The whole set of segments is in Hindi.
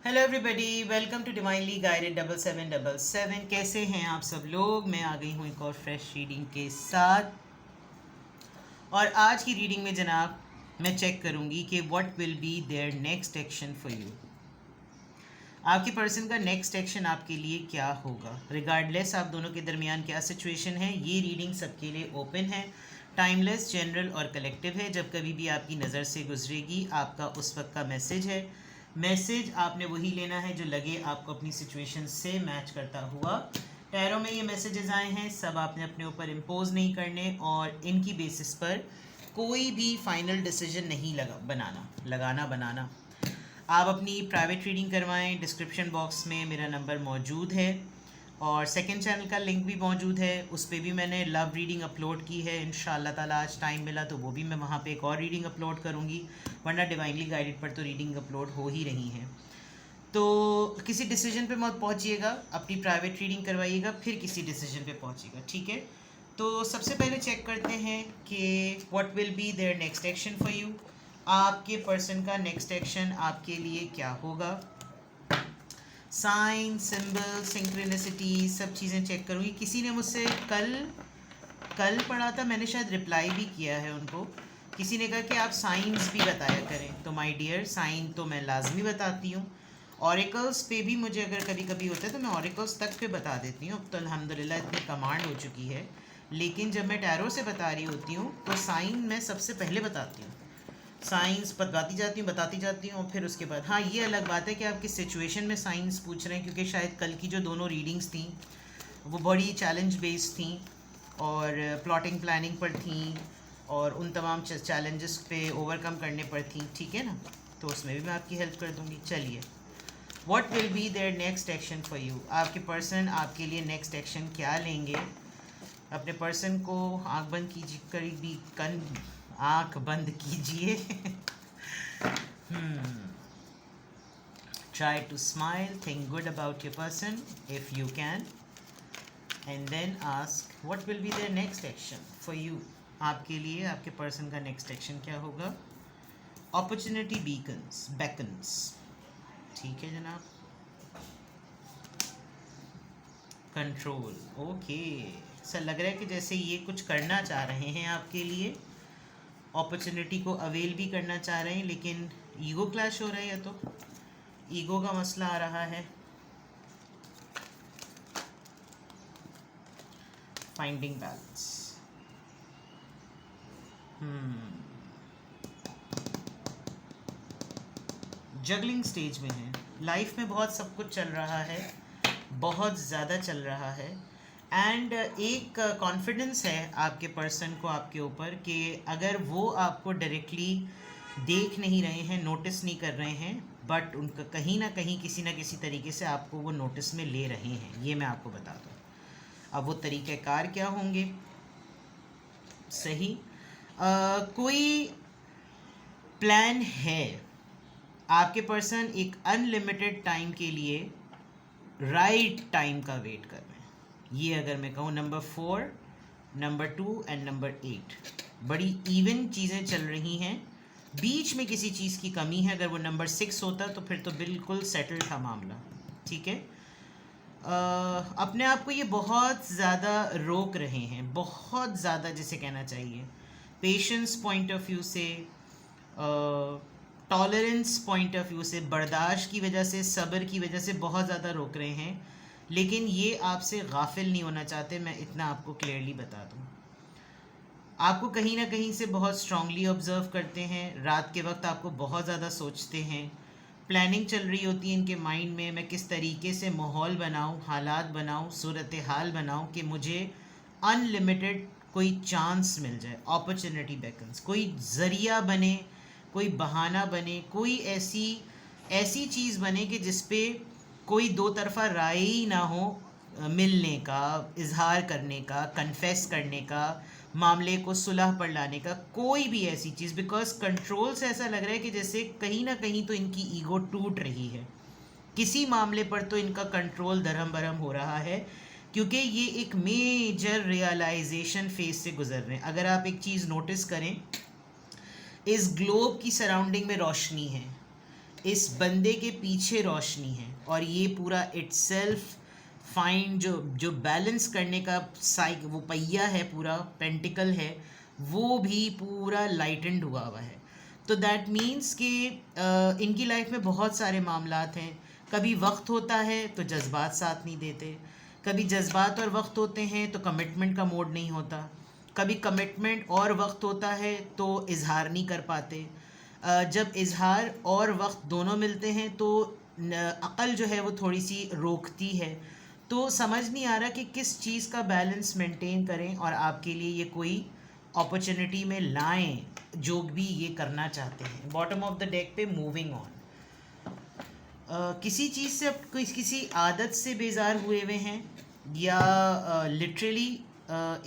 Hello everybody, welcome to divinely guided 7777। कैसे हैं आप सब लोग? मैं आ गई हूँ एक और फ्रेश रीडिंग के साथ। और आज की रीडिंग में जनाब मैं चेक करूँगी कि what will be their next action for you. आपके पर्सन का नेक्स्ट एक्शन आपके लिए क्या होगा, रिगार्डलेस आप दोनों के दरमियान क्या सिचुएशन है। ये रीडिंग सबके लिए ओपन है, टाइमलेस, जनरल और कलेक्टिव है। जब कभी भी आपकी नज़र से गुजरेगी आपका उस वक्त का मैसेज है। मैसेज आपने वही लेना है जो लगे आपको अपनी सिचुएशन से मैच करता हुआ। टैरो में ये मैसेजेस आए हैं, सब आपने अपने ऊपर इम्पोज नहीं करने और इनकी बेसिस पर कोई भी फाइनल डिसीजन नहीं बनाना। आप अपनी प्राइवेट रीडिंग करवाएं। डिस्क्रिप्शन बॉक्स में मेरा नंबर मौजूद है और सेकंड चैनल का लिंक भी मौजूद है। उस पर भी मैंने लव रीडिंग अपलोड की है। इंशाल्लाह ताला आज टाइम मिला तो वो भी मैं वहाँ पे एक और रीडिंग अपलोड करूँगी, वरना डिवाइनली गाइडेड पर तो रीडिंग अपलोड हो ही रही हैं। तो किसी डिसीजन पे मत पहुँचिएगा, अपनी प्राइवेट रीडिंग करवाइएगा फिर किसी डिसीजन पे पहुँचिएगा, ठीक है? तो सबसे पहले चेक करते हैं कि what will be their next action for you. आपके पर्सन का नेक्स्ट एक्शन आपके लिए क्या होगा। साइन, सिंबल, सिंक्रोनिसिटी सब चीज़ें चेक करूँगी। किसी ने मुझसे कल कल पढ़ा था, मैंने शायद रिप्लाई भी किया है उनको। किसी ने कहा कि आप साइंस भी बताया करें, तो माय डियर साइन तो मैं लाजमी बताती हूँ। ऑरिकल्स पे भी मुझे अगर कभी कभी होता है तो मैं ऑरिकल्स तक पे बता देती हूँ। अब तो अल्हम्दुलिल्लाह इतनी कमांड हो चुकी है। लेकिन जब मैं टैरो से बता रही होती हूँ तो साइन मैं सबसे पहले बताती हूँ। साइंस बताती जाती हूँ और फिर उसके बाद हाँ, ये अलग बात है कि आप किस सिचुएशन में साइंस पूछ रहे हैं, क्योंकि शायद कल की जो दोनों रीडिंग्स थी वो बड़ी चैलेंज बेस्ड थी और प्लॉटिंग प्लानिंग पर थी और उन तमाम चैलेंजेस पे ओवरकम करने पर थी, ठीक है ना? तो उसमें भी मैं आपकी हेल्प कर दूँगी। चलिए, what will be their next action for you. आपके पर्सन आपके लिए नेक्स्ट एक्शन क्या लेंगे। अपने पर्सन को आंख बंद कीजिए, करीबी कन आंख बंद कीजिए। Try to smile, think good about your person if you can, and then ask what will be their next action for you। आपके लिए आपके पर्सन का नेक्स्ट एक्शन क्या होगा। अपॉर्चुनिटी बेकन्स, ठीक है जनाब। Control, okay. सर लग रहा है कि जैसे ये कुछ करना चाह रहे हैं आपके लिए, अपॉर्चुनिटी को अवेल भी करना चाह रहे हैं, लेकिन ईगो क्लैश हो रहा है या तो ईगो का मसला आ रहा है। फाइंडिंग बैलेंस, जगलिंग स्टेज में है। लाइफ में बहुत सब कुछ चल रहा है, बहुत ज़्यादा चल रहा है। एंड एक कॉन्फिडेंस है आपके पर्सन को आपके ऊपर कि अगर वो आपको डायरेक्टली देख नहीं रहे हैं, नोटिस नहीं कर रहे हैं, बट उनका कहीं ना कहीं किसी ना किसी तरीके से आपको वो नोटिस में ले रहे हैं, ये मैं आपको बता दूँ। अब वो तरीक़ेकार क्या होंगे, सही कोई प्लान है। आपके पर्सन एक अनलिमिटेड टाइम के लिए राइट टाइम का वेट कर रहे हैं। ये अगर मैं कहूँ नंबर 4, नंबर 2 एंड नंबर 8 बड़ी इवन चीज़ें चल रही हैं। बीच में किसी चीज़ की कमी है। अगर वो नंबर 6 होता तो फिर तो बिल्कुल सेटल था मामला, ठीक है। अपने आप को ये बहुत ज़्यादा रोक रहे हैं, बहुत ज़्यादा जिसे कहना चाहिए। पेशेंस पॉइंट ऑफ व्यू से, टॉलरेंस पॉइंट ऑफ व्यू से, बर्दाश्त की वजह से, सब्र की वजह से बहुत ज़्यादा रोक रहे हैं। लेकिन ये आपसे गाफिल नहीं होना चाहते, मैं इतना आपको क्लियरली बता दूँ। आपको कहीं ना कहीं से बहुत स्ट्रांगली ऑब्ज़र्व करते हैं। रात के वक्त आपको बहुत ज़्यादा सोचते हैं। प्लानिंग चल रही होती है इनके माइंड में, मैं किस तरीके से माहौल बनाऊं, हालात बनाऊं, सूरत हाल बनाऊं कि मुझे अनलिमिटेड कोई चांस मिल जाए। अपॉर्चुनिटी बेकन्स, कोई ज़रिया बने, कोई बहाना बने, कोई ऐसी ऐसी चीज़ बने कि जिस पे कोई दो तरफ़ा राय ही ना हो, मिलने का, इजहार करने का, कन्फेस करने का, मामले को सुलह पर लाने का, कोई भी ऐसी चीज़। बिकॉज कंट्रोल से ऐसा लग रहा है कि जैसे कहीं ना कहीं तो इनकी ईगो टूट रही है। किसी मामले पर तो इनका कंट्रोल दरहम बरहम हो रहा है, क्योंकि ये एक मेजर रियलाइजेशन फेज से गुजर रहे हैं। अगर आप एक चीज़ नोटिस करें, इस ग्लोब की सराउंडिंग में रोशनी है, इस बंदे के पीछे रोशनी है, और ये पूरा इटसेल्फ फाइंड जो बैलेंस करने का वो पहिया है, पूरा पेंटिकल है, वो भी पूरा लाइटेंड हुआ हुआ है। तो दैट मीन्स कि इनकी लाइफ में बहुत सारे मामलात हैं। कभी वक्त होता है तो जज्बात साथ नहीं देते, कभी जज्बात और वक्त होते हैं तो कमिटमेंट का मोड नहीं होता, कभी कमिटमेंट और वक्त होता है तो इजहार नहीं कर पाते। जब इजहार और वक्त दोनों मिलते हैं तो अक़ल जो है वो थोड़ी सी रोकती है। तो समझ नहीं आ रहा कि किस चीज़ का बैलेंस मेंटेन करें और आपके लिए ये कोई अपॉर्चुनिटी में लाएं जो भी ये करना चाहते हैं। बॉटम ऑफ द डेक पे मूविंग ऑन, किसी चीज़ से किसी आदत से बेजार हुए हुए हैं, या लिटरली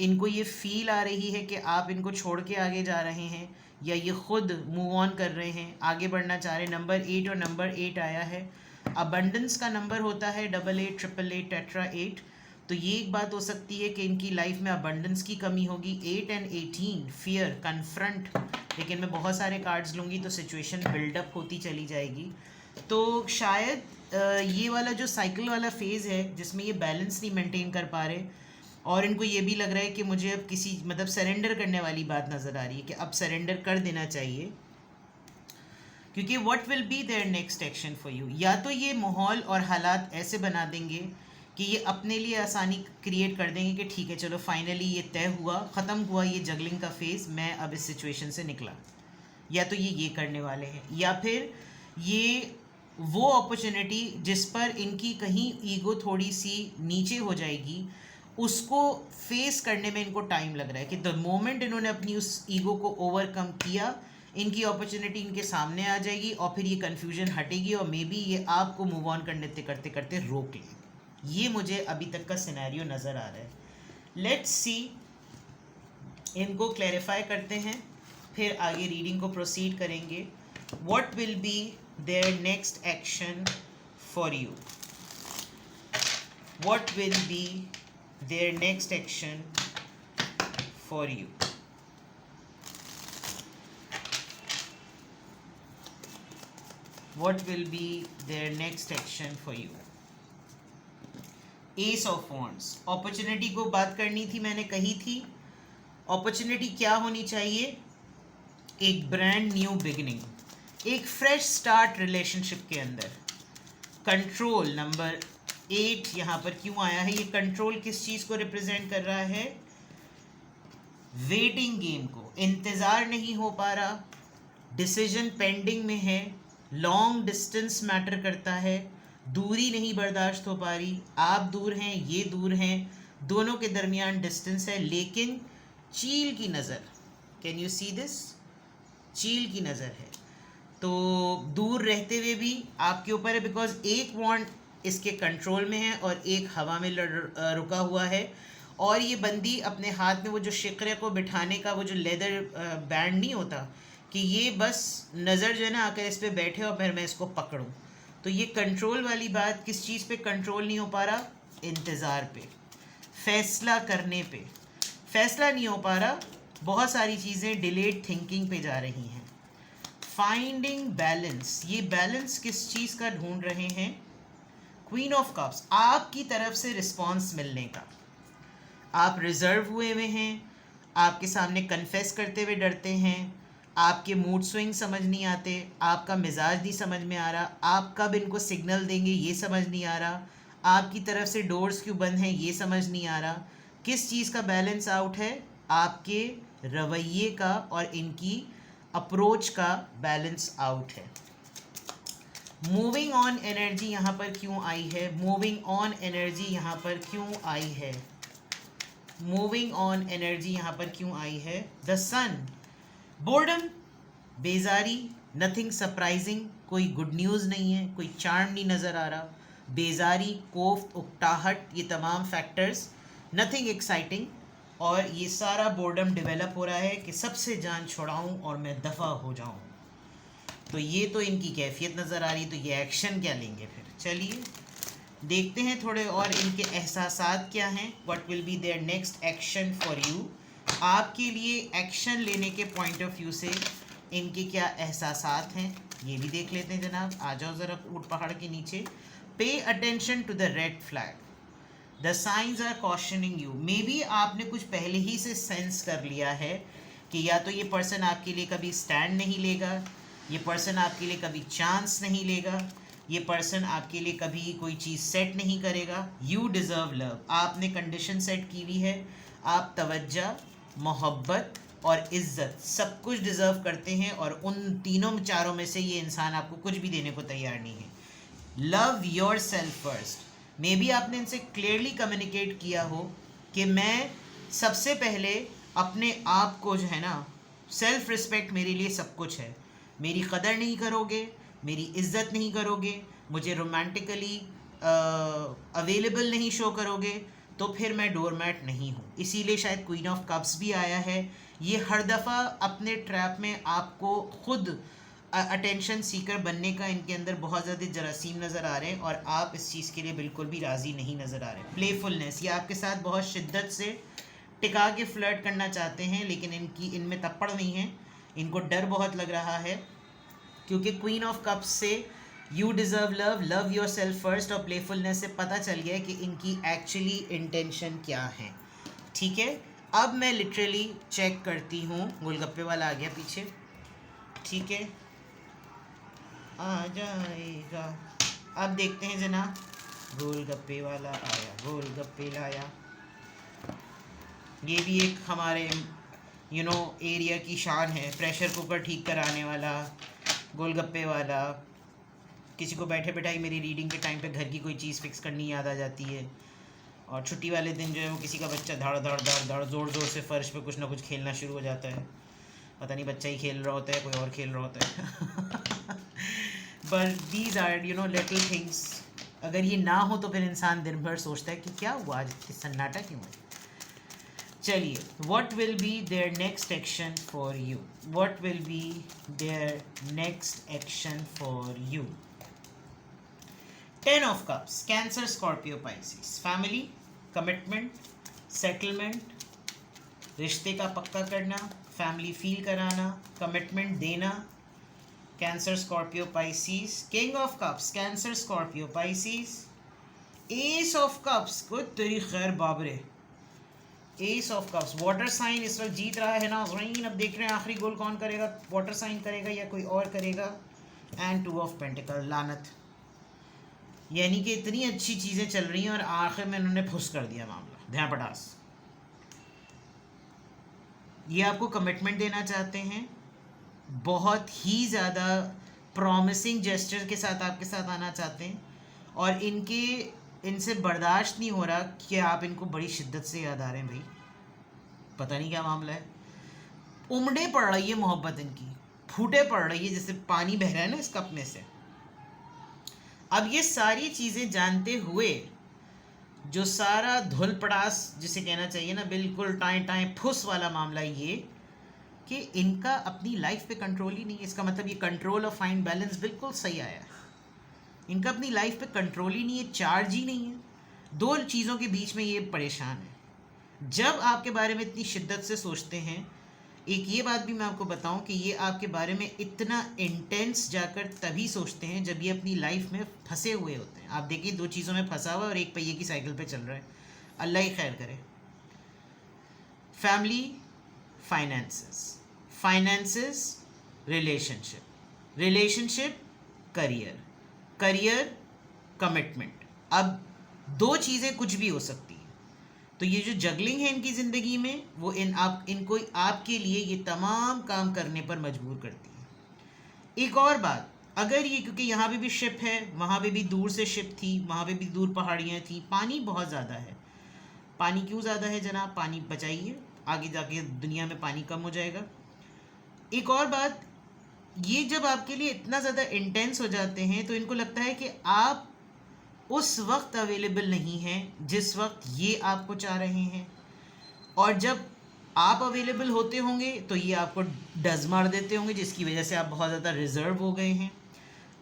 इनको ये फील आ रही है कि आप इनको छोड़ के आगे जा रहे हैं, या ये खुद मूव ऑन कर रहे हैं, आगे बढ़ना चाह रहे हैं। नंबर 8 और नंबर 8 आया है। अबंडेंस का नंबर होता है 88, 888, टेट्रा 8। तो ये एक बात हो सकती है कि इनकी लाइफ में अबंडेंस की कमी होगी। 8 और 18 फियर, कन्फ्रंट, लेकिन मैं बहुत सारे कार्ड्स लूँगी तो सिचुएशन बिल्डअप होती चली जाएगी। तो शायद ये वाला जो साइकिल वाला फेज़ है जिसमें ये बैलेंस नहीं मेंटेन कर पा रहे, और इनको ये भी लग रहा है कि मुझे अब किसी मतलब सरेंडर करने वाली बात नज़र आ रही है कि अब सरेंडर कर देना चाहिए, क्योंकि what will be their next action for you. या तो ये माहौल और हालात ऐसे बना देंगे कि ये अपने लिए आसानी क्रिएट कर देंगे कि ठीक है चलो फाइनली ये तय हुआ, ख़त्म हुआ ये जगलिंग का फेज़, मैं अब इस सिचुएशन से निकला। या तो ये करने वाले हैं, या फिर ये वो अपॉर्चुनिटी जिस पर इनकी कहीं ईगो थोड़ी सी नीचे हो जाएगी, उसको फेस करने में इनको टाइम लग रहा है कि द मोमेंट इन्होंने अपनी उस ईगो को ओवरकम किया, इनकी अपॉर्चुनिटी इनके सामने आ जाएगी और फिर ये कन्फ्यूजन हटेगी और मे बी ये आपको मूव ऑन करने करते करते रोक ले। ये मुझे अभी तक का सिनेरियो नज़र आ रहा है। लेट्स सी, इनको क्लैरिफाई करते हैं, फिर आगे रीडिंग को प्रोसीड करेंगे। What will be their next action for you? What will be their next action for you? What will be their next action for you? Ace of Wands, opportunity को बात करनी थी, मैंने कही थी opportunity क्या होनी चाहिए? एक ब्रांड न्यू बिगिनिंग, एक फ्रेश स्टार्ट रिलेशनशिप के अंदर। कंट्रोल नंबर 8 यहाँ पर क्यों आया है? ये कंट्रोल किस चीज़ को रिप्रेजेंट कर रहा है? वेटिंग गेम को। इंतज़ार नहीं हो पा रहा, डिसीजन पेंडिंग में है, लॉन्ग डिस्टेंस मैटर करता है, दूरी नहीं बर्दाश्त हो पा रही, आप दूर हैं ये दूर हैं, दोनों के दरमियान डिस्टेंस है, लेकिन चील की नज़र, कैन यू सी दिस? चील की नज़र है। तो दूर रहते हुए भी आपके ऊपर है, बिकॉज एक वॉन्ड इसके कंट्रोल में है और एक हवा में रुका हुआ है, और ये बंदी अपने हाथ में वो जो शिकरे को बिठाने का वो जो लेदर बैंड नहीं होता, कि ये बस नज़र जो है ना आकर इस पर बैठे और फिर मैं इसको पकड़ूं। तो ये कंट्रोल वाली बात, किस चीज़ पे कंट्रोल नहीं हो पा रहा? इंतज़ार पे, फैसला करने पे फैसला नहीं हो पा रहा, बहुत सारी चीज़ें डिलेड थिंकिंग पे जा रही हैं। फाइंडिंग बैलेंस, ये बैलेंस किस चीज़ का ढूंढ रहे हैं? क्वीन ऑफ कप्स, आपकी तरफ से रिस्पॉन्स मिलने का। आप रिजर्व हुए हुए हैं, आपके सामने कन्फेस करते हुए डरते हैं, आपके मूड स्विंग समझ नहीं आते, आपका मिजाज नहीं समझ में आ रहा, आप कब इनको सिग्नल देंगे ये समझ नहीं आ रहा, आपकी तरफ से डोर्स क्यों बंद हैं ये समझ नहीं आ रहा। किस चीज़ का बैलेंस आउट है? आपके रवैये का और इनकी अप्रोच का बैलेंस आउट है। मूविंग ऑन एनर्जी यहाँ पर क्यों आई है? मूविंग ऑन एनर्जी यहाँ पर क्यों आई है? मूविंग ऑन एनर्जी यहाँ पर क्यों आई है? द सन, बोर्डम, बेजारी, नथिंग सरप्राइजिंग, कोई गुड न्यूज़ नहीं है, कोई चार्म नहीं नज़र आ रहा, बेजारी, कोफ्त, उकटाहट, ये तमाम फैक्टर्स, नथिंग एक्साइटिंग, और ये सारा बोर्डम डेवलप हो रहा है कि सबसे जान छुड़ाऊँ और मैं दफ़ा हो जाऊँ। तो ये तो इनकी कैफियत नज़र आ रही, तो ये एक्शन क्या लेंगे फिर? चलिए देखते हैं थोड़े और इनके एहसासात क्या हैं। What will be their next action for you? आपके लिए एक्शन लेने के पॉइंट ऑफ व्यू से इनके क्या एहसासात हैं? ये भी देख लेते हैं जनाब। आ जाओ ज़रा ऊँट पहाड़ के नीचे। Pay attention to the red flag, the signs are cautioning you. Maybe आपने कुछ पहले ही से सेंस कर लिया है कि या तो ये पर्सन आपके लिए कभी स्टैंड नहीं लेगा, ये पर्सन आपके लिए कभी चांस नहीं लेगा, ये पर्सन आपके लिए कभी कोई चीज़ सेट नहीं करेगा। यू डिज़र्व लव, आपने कंडीशन सेट की हुई है। आप तवज्जो, मोहब्बत और इज़्ज़त सब कुछ डिज़र्व करते हैं, और उन तीनों चारों में से ये इंसान आपको कुछ भी देने को तैयार नहीं है। Love your self first. May be आपने इनसे क्लियरली कम्युनिकेट किया हो कि मैं सबसे पहले अपने आप को जो है ना, सेल्फ रिस्पेक्ट मेरे लिए सब कुछ है। मेरी कदर नहीं करोगे, मेरी इज़्ज़त नहीं करोगे, मुझे रोमांटिकली अवेलेबल नहीं शो करोगे, तो फिर मैं डोरमैट नहीं हूँ। इसीलिए शायद क्वीन ऑफ कप्स भी आया है। ये हर दफ़ा अपने ट्रैप में आपको खुद अटेंशन सीकर बनने का इनके अंदर बहुत ज़्यादा जरासीम नज़र आ रहे हैं, और आप इस चीज़ के लिए बिल्कुल भी राज़ी नहीं नज़र आ रहे। प्लेफुलनेस, ये आपके साथ बहुत शिद्दत से टिका के फ्लर्ट करना चाहते हैं, लेकिन इनमें तप्पड़ नहीं है, इनको डर बहुत लग रहा है, क्योंकि क्वीन ऑफ कप्स से you deserve love, love your self first और प्लेफुलनेस से पता चल गया है कि इनकी एक्चुअली इंटेंशन क्या है। ठीक है, अब मैं लिटरली चेक करती हूँ। गोलगप्पे वाला आ गया पीछे, ठीक है, आ जाएगा। अब देखते हैं जनाब, गोलगप्पे वाला आया, गोलगप्पे लाया। ये भी एक हमारे एरिया की शान है, प्रेशर कुकर ठीक कराने वाला, गोलगप्पे वाला। किसी को बैठे बैठाई मेरी रीडिंग के टाइम पे घर की कोई चीज़ फिक्स करनी याद आ जाती है, और छुट्टी वाले दिन जो है वो किसी का बच्चा धड़ धड़ धड़ धड़ ज़ोर ज़ोर से फ़र्श पे कुछ ना कुछ खेलना शुरू हो जाता है। पता नहीं बच्चा ही खेल रहा होता है, कोई और खेल रहा होता है। But these are little things. अगर ये ना हो तो फिर इंसान दिन भर सोचता है कि क्या हुआ, आज सन्नाटा क्यों है। चलिए, what will be their next action for you? What will be their next action for you? 10 of Cups, Cancer, Scorpio, Pisces. Family, commitment, settlement, रिश्ते का पक्का करना, फैमिली फील कराना, कमिटमेंट देना। Cancer, Scorpio, Pisces. King of cups, Cancer, Scorpio, Pisces. Ace of cups, को तेरी खैर बाबरे। Ace of cups, water sign इस वक्त जीत रहा है ना ज़मीन। अब देख रहे हैं आखिरी गोल कौन करेगा, वाटर साइन करेगा या कोई और करेगा। एंड 2 ऑफ पेंटिकल, लानत। यानी कि इतनी अच्छी चीज़ें चल रही हैं और आखिर में उन्होंने फुस कर दिया मामला, ध्यान पटास। ये आपको कमिटमेंट देना चाहते हैं, बहुत ही ज़्यादा प्रॉमिसिंग जेस्चर के साथ आपके साथ आना चाहते हैं, और इनसे बर्दाश्त नहीं हो रहा कि आप इनको बड़ी शिद्दत से याद आ रहे हैं। भाई पता नहीं क्या मामला है, उमड़े पड़ रही है मोहब्बत इनकी, फूटे पड़ रही है जैसे पानी बह रहा है ना इस कप में से। अब ये सारी चीज़ें जानते हुए जो सारा धुल पड़ास जिसे कहना चाहिए ना, बिल्कुल टाइम टाइम फुस वाला मामला, ये कि इनका अपनी लाइफ पे कंट्रोल ही नहीं है। इसका मतलब ये कंट्रोल और फाइन बैलेंस बिल्कुल सही आया है। इनका अपनी लाइफ पे कंट्रोल ही नहीं है, चार्ज ही नहीं है। दो चीज़ों के बीच में ये परेशान है। जब आपके बारे में इतनी शिद्दत से सोचते हैं, एक ये बात भी मैं आपको बताऊं कि ये आपके बारे में इतना इंटेंस जाकर तभी सोचते हैं जब ये अपनी लाइफ में फंसे हुए होते हैं। आप देखिए, दो चीज़ों में फंसा हुआ और एक पहिए की साइकिल पे चल रहा है। अल्लाह ही खैर करे। Family, finances, relationship, career, commitment. अब दो चीज़ें कुछ भी हो सकती हैं। तो ये जो जगलिंग है इनकी ज़िंदगी में, वो इनको आपके लिए ये तमाम काम करने पर मजबूर करती है। एक और बात, अगर ये, क्योंकि यहाँ पे भी शिप है, वहाँ पे भी दूर से शिप थी, वहाँ पे भी दूर पहाड़ियाँ थी, पानी बहुत ज़्यादा है। पानी क्यों ज़्यादा है जनाब, पानी बचाइए, आगे जाके दुनिया में पानी कम हो जाएगा। एक और बात, ये जब आपके लिए इतना ज़्यादा इंटेंस हो जाते हैं तो इनको लगता है कि आप उस वक्त अवेलेबल नहीं हैं जिस वक्त ये आपको चाह रहे हैं, और जब आप अवेलेबल होते होंगे तो ये आपको डज मार देते होंगे, जिसकी वजह से आप बहुत ज़्यादा रिजर्व हो गए हैं।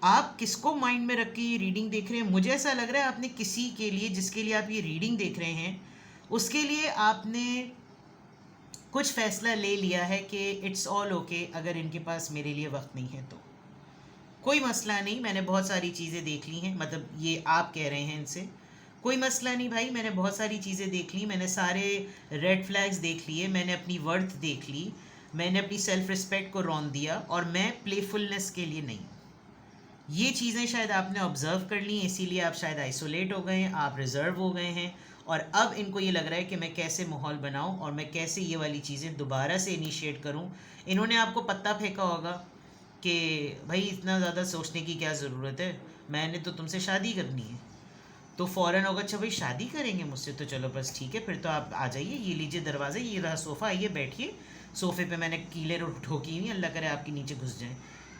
आप किसको माइंड में रख के ये रीडिंग देख रहे हैं? मुझे ऐसा लग रहा है आपने किसी के लिए, जिसके लिए आप ये रीडिंग देख रहे हैं, उसके लिए आपने कुछ फ़ैसला ले लिया है कि इट्स ऑल ओके, अगर इनके पास मेरे लिए वक्त नहीं है तो। कोई मसला नहीं, मैंने बहुत सारी चीज़ें देख ली हैं, मतलब ये आप कह रहे हैं इनसे, कोई मसला नहीं भाई, मैंने बहुत सारी चीज़ें देख ली, मैंने सारे रेड फ्लैग्स देख लिए, मैंने अपनी वर्थ देख ली, मैंने अपनी सेल्फ रिस्पेक्ट को रौंद दिया, और मैं प्लेफुलनेस के लिए नहीं। ये चीज़ें शायद आपने ऑब्ज़र्व कर ली, इसीलिए आप शायद आइसोलेट हो गए हैं, आप रिज़र्व हो गए हैं, और अब इनको ये लग रहा है कि मैं कैसे माहौल बनाऊं और मैं कैसे ये वाली चीज़ें दोबारा से इनिशिएट करूं। इन्होंने आपको पत्ता फेंका होगा कि भाई इतना ज़्यादा सोचने की क्या ज़रूरत है, मैंने तो तुमसे शादी करनी है। तो फ़ौरन होगा अच्छा भाई शादी करेंगे मुझसे, तो चलो बस ठीक है, फिर तो आप आ जाइए, ये लीजिए दरवाज़ा, ये रहा सोफ़ा, आइए बैठिए, सोफ़े पे मैंने कीले ठोकी हुई, अल्लाह करे आपके नीचे घुस जाएं।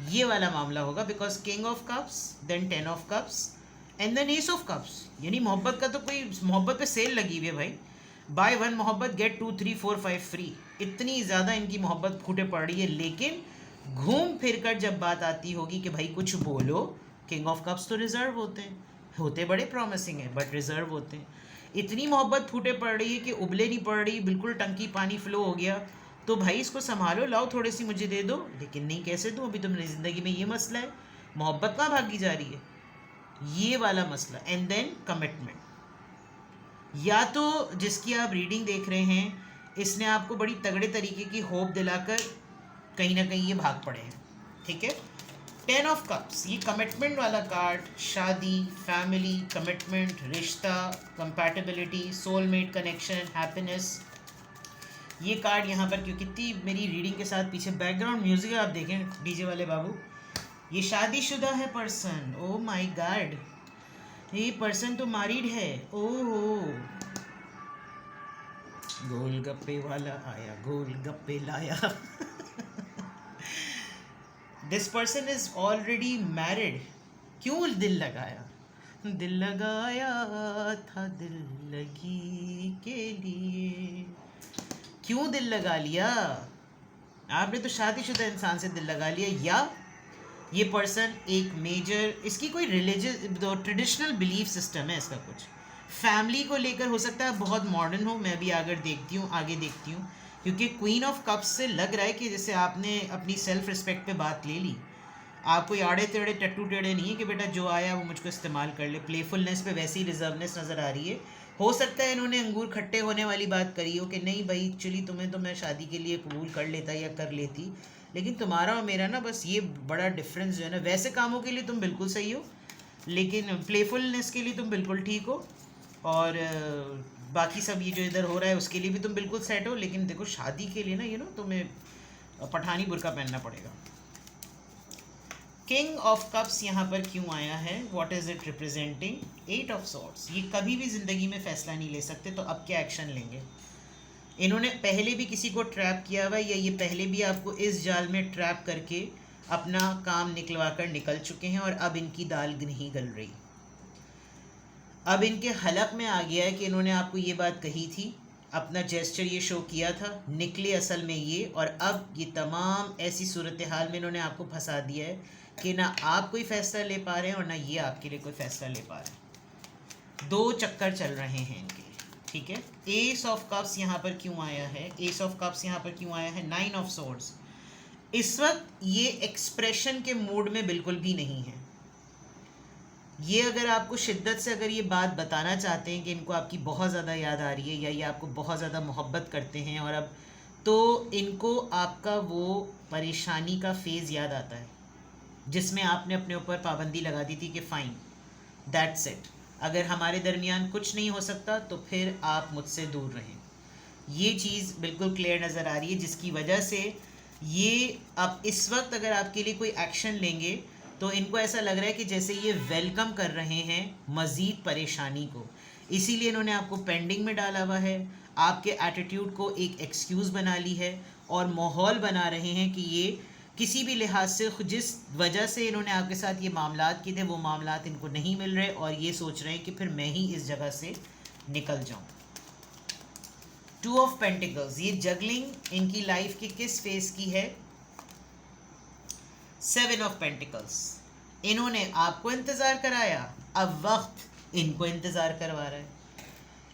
ये वाला मामला होगा, because king of cups, then 10 of cups, and then ace of cups. यानी मोहब्बत का तो कोई, मोहब्बत पे सेल लगी हुई है भाई, बाय वन मोहब्बत गेट 2 3 4 5 फ्री। इतनी ज़्यादा इनकी मोहब्बत फूटे पड़ रही है, लेकिन घूम फिर कर जब बात आती होगी कि भाई कुछ बोलो, किंग ऑफ कप्स तो रिजर्व होते बड़े प्रॉमिसिंग है बट रिजर्व होते हैं। इतनी मोहब्बत फूटे पड़ रही है कि उबले नहीं पड़ रही, बिल्कुल टंकी पानी फ्लो हो गया, तो भाई इसको संभालो, लाओ थोड़ी सी मुझे दे दो। लेकिन नहीं, कैसे दूँ, अभी तो मेरी ज़िंदगी में ये मसला है, मोहब्बत कहाँ भागी जा रही है, ये वाला मसला। एंड देन कमिटमेंट, या तो जिसकी आप रीडिंग देख रहे हैं इसने आपको बड़ी तगड़े तरीके की होप दिलाकर कहीं ना कहीं ये भाग पड़े हैं, ठीक है। 10 ऑफ कप्स, ये कमिटमेंट वाला कार्ड, शादी, फैमिली, कमिटमेंट, रिश्ता, कंपैटिबिलिटी, सोलमेट कनेक्शन, हैप्पीनेस। ये कार्ड यहाँ पर क्यों, कितनी मेरी रीडिंग के साथ पीछे बैकग्राउंड म्यूजिक है, आप देखें डीजे वाले बाबू। ये शादीशुदा है पर्सन, ओ माय गॉड, ये पर्सन तो मैरिड है, ओहो। गोलगप्पे वाला आया, गोलगप्पे लाया। This person is already married. क्यों दिल लगाया, दिल लगाया था दिल लगी के लिए, क्यों दिल लगा लिया आपने, तो शादीशुदा इंसान से दिल लगा लिया। या ये पर्सन एक मेजर, इसकी कोई रिलीजियस ट्रेडिशनल बिलीफ सिस्टम है इसका, कुछ फैमिली को लेकर हो सकता है, बहुत मॉडर्न हो, मैं भी आगे देखती हूँ, क्योंकि क्वीन ऑफ कप्स से लग रहा है कि जैसे आपने अपनी सेल्फ रिस्पेक्ट पे बात ले ली, आप कोई आड़े टेढ़े टट्टू टेढ़े नहीं है कि बेटा जो आया वो मुझको इस्तेमाल कर ले। प्लेफुलनेस पे वैसी रिजर्वनेस नज़र आ रही है। हो सकता है इन्होंने अंगूर खट्टे होने वाली बात करी हो कि नहीं भाई एक्चुअली तुम्हें तो मैं शादी के लिए कबूल कर लेता या कर लेती, लेकिन तुम्हारा और मेरा ना बस ये बड़ा डिफरेंस जो है ना, वैसे कामों के लिए तुम बिल्कुल सही हो, लेकिन प्लेफुलनेस के लिए तुम बिल्कुल ठीक हो, और बाकी सब ये जो इधर हो रहा है उसके लिए भी तुम बिल्कुल सेट हो, लेकिन देखो शादी के लिए ना तुम्हें पठानी बुर्का पहनना पड़ेगा। किंग ऑफ कप्स यहाँ पर क्यों आया है, what is it representing, 8 of swords. ये कभी भी ज़िंदगी में फ़ैसला नहीं ले सकते, तो अब क्या एक्शन लेंगे। इन्होंने पहले भी किसी को ट्रैप किया हुआ है, या ये पहले भी आपको इस जाल में ट्रैप करके अपना काम निकलवा कर निकल चुके हैं, और अब इनकी दाल नहीं गल रही। अब इनके हलक में आ गया है कि इन्होंने आपको ये बात कही थी, अपना जेस्चर ये शो किया था, निकले असल में ये, और अब ये तमाम ऐसी सूरत हाल में इन्होंने आपको फंसा दिया है कि ना आप कोई फ़ैसला ले पा रहे हैं और ना ये आपके लिए कोई फ़ैसला ले पा रहे हैं। दो चक्कर चल रहे हैं इनके, ठीक है। एस ऑफ कप्स यहाँ पर क्यों आया है, एस ऑफ कप्स यहाँ पर क्यों आया है, 9 ऑफ सोर्ड्स। इस वक्त ये एक्सप्रेशन के मूड में बिल्कुल भी नहीं है। ये अगर आपको शिद्दत से अगर ये बात बताना चाहते हैं कि इनको आपकी बहुत ज़्यादा याद आ रही है, या ये आपको बहुत ज़्यादा मोहब्बत करते हैं, और अब तो इनको आपका वो परेशानी का फेज़ याद आता है जिसमें आपने अपने ऊपर पाबंदी लगा दी थी कि फ़ाइन, दैट्स इट, अगर हमारे दरमियान कुछ नहीं हो सकता तो फिर आप मुझसे दूर रहें। ये चीज़ बिल्कुल क्लियर नज़र आ रही है, जिसकी वजह से ये अब इस वक्त अगर आपके लिए कोई एक्शन लेंगे तो इनको ऐसा लग रहा है कि जैसे ये वेलकम कर रहे हैं मज़ीद परेशानी को, इसीलिए इन्होंने आपको पेंडिंग में डाला हुआ है, आपके एटीट्यूड को एक एक्सक्यूज़ बना ली है, और माहौल बना रहे हैं कि ये किसी भी लिहाज से जिस वजह से इन्होंने आपके साथ ये मामलात किए थे वो मामलात इनको नहीं मिल रहे, और ये सोच रहे हैं कि फिर मैं ही इस जगह से निकल जाऊं। 2 ऑफ पेंटिकल्स, ये जगलिंग इनकी लाइफ की किस फेस की है। 7 ऑफ पेंटिकल्स, इन्होंने आपको इंतज़ार कराया, अब वक्त इनको इंतज़ार करवा रहा है।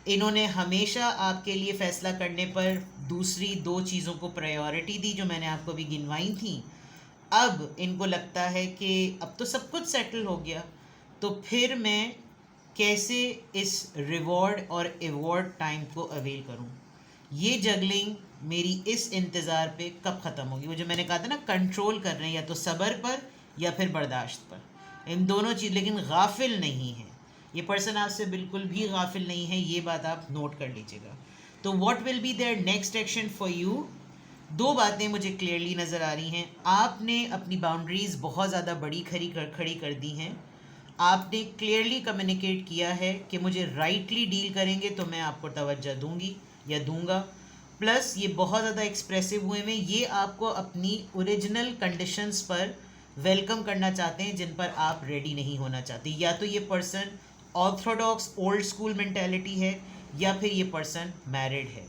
इन्होंने हमेशा आपके लिए फ़ैसला करने पर दूसरी 2 चीज़ों को प्रायोरिटी दी जो मैंने आपको भी गिनवाई थी। अब इनको लगता है कि अब तो सब कुछ सेटल हो गया, तो फिर मैं कैसे इस रिवॉर्ड और अवॉर्ड टाइम को अवेल करूं। ये जगलिंग मेरी इस इंतज़ार पे कब ख़त्म होगी। वो जो मैंने कहा था ना, कंट्रोल कर रहे हैं या तो सब्र पर या फिर बर्दाश्त पर, इन दोनों चीज़। लेकिन गाफिल नहीं है ये पर्सन, आपसे बिल्कुल भी गाफिल नहीं है, ये बात आप नोट कर लीजिएगा। तो what will be their next action for you. दो बातें मुझे क्लियरली नज़र आ रही हैं। आपने अपनी बाउंड्रीज़ बहुत ज़्यादा बड़ी खड़ी कर दी हैं। आपने क्लियरली कम्युनिकेट किया है कि मुझे राइटली डील करेंगे तो मैं आपको तवज्जो दूंगी या दूंगा। प्लस ये बहुत ज़्यादा एक्सप्रेसिव हुए में, ये आपको अपनी ओरिजिनल कंडीशंस पर वेलकम करना चाहते हैं जिन पर आप रेडी नहीं होना चाहते। या तो ये person Orthodox old school mentality है या फिर ये पर्सन मैरिड है।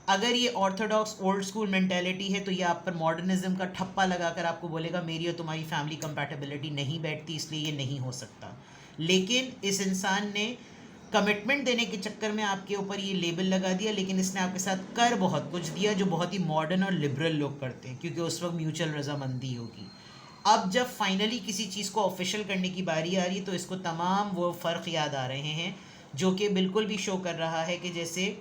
अगर ये ऑर्थोडॉक्स ओल्ड स्कूल मेंटेलिटी है तो ये आप पर मॉडर्निज्म का ठप्पा लगाकर आपको बोलेगा मेरी और तुम्हारी फैमिली कंपैटिबिलिटी नहीं बैठती, इसलिए ये नहीं हो सकता। लेकिन इस इंसान ने कमिटमेंट देने के चक्कर में आपके ऊपर ये लेबल लगा दिया, लेकिन इसने आपके साथ कर बहुत कुछ दिया जो बहुत ही मॉडर्न और लिबरल लोग करते हैं, क्योंकि उस वक्त म्यूचुअल रजामंदी होगी। अब जब फाइनली किसी चीज़ को ऑफिशियल करने की बारी आ रही तो इसको तमाम वो फ़र्क याद आ रहे हैं जो कि बिल्कुल भी शो कर रहा है कि जैसे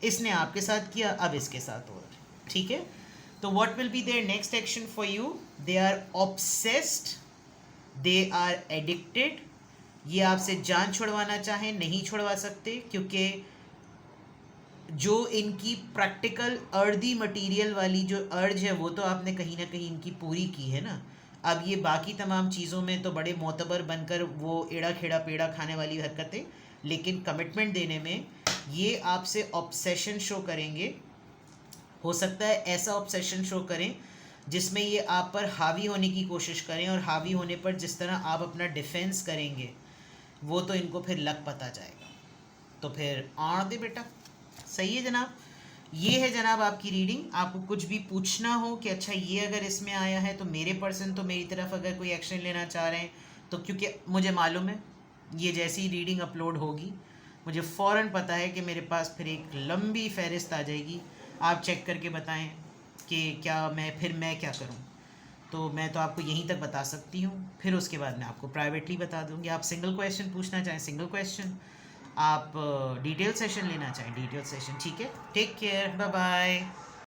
इसने आपके साथ किया अब इसके साथ हो रहा है। ठीक है, तो what will be their next action for you. They are obsessed, they are addicted. ये आपसे जान छुड़वाना चाहें नहीं छुड़वा सकते, क्योंकि जो इनकी प्रैक्टिकल अर्दी मटेरियल वाली जो अर्ज है वो तो आपने कहीं ना कहीं इनकी पूरी की है ना। अब ये बाकी तमाम चीज़ों में तो बड़े मोतबर बनकर वो एड़ा खेड़ा पेड़ा खाने वाली हरकतें, लेकिन कमिटमेंट देने में ये आपसे ऑब्सेशन शो करेंगे। हो सकता है ऐसा ऑब्सेशन शो करें जिसमें ये आप पर हावी होने की कोशिश करें, और हावी होने पर जिस तरह आप अपना डिफेंस करेंगे वो तो इनको फिर लग पता जाएगा। तो फिर आड़ दे बेटा। सही है जनाब, ये है जनाब आपकी रीडिंग। आपको कुछ भी पूछना हो कि अच्छा ये अगर इसमें आया है तो मेरे पर्सन तो मेरी तरफ अगर कोई एक्शन लेना चाह रहे हैं तो, क्योंकि मुझे मालूम है ये जैसी रीडिंग अपलोड होगी मुझे फ़ौरन पता है कि मेरे पास फिर एक लंबी फहरिस्त आ जाएगी। आप चेक करके बताएं कि क्या मैं क्या करूं। तो मैं तो आपको यहीं तक बता सकती हूँ, फिर उसके बाद मैं आपको प्राइवेटली बता दूँगी। आप सिंगल क्वेश्चन पूछना चाहें सिंगल क्वेश्चन, आप डिटेल सेशन लेना चाहें डिटेल सेशन। ठीक है, टेक केयर, बाय बाय।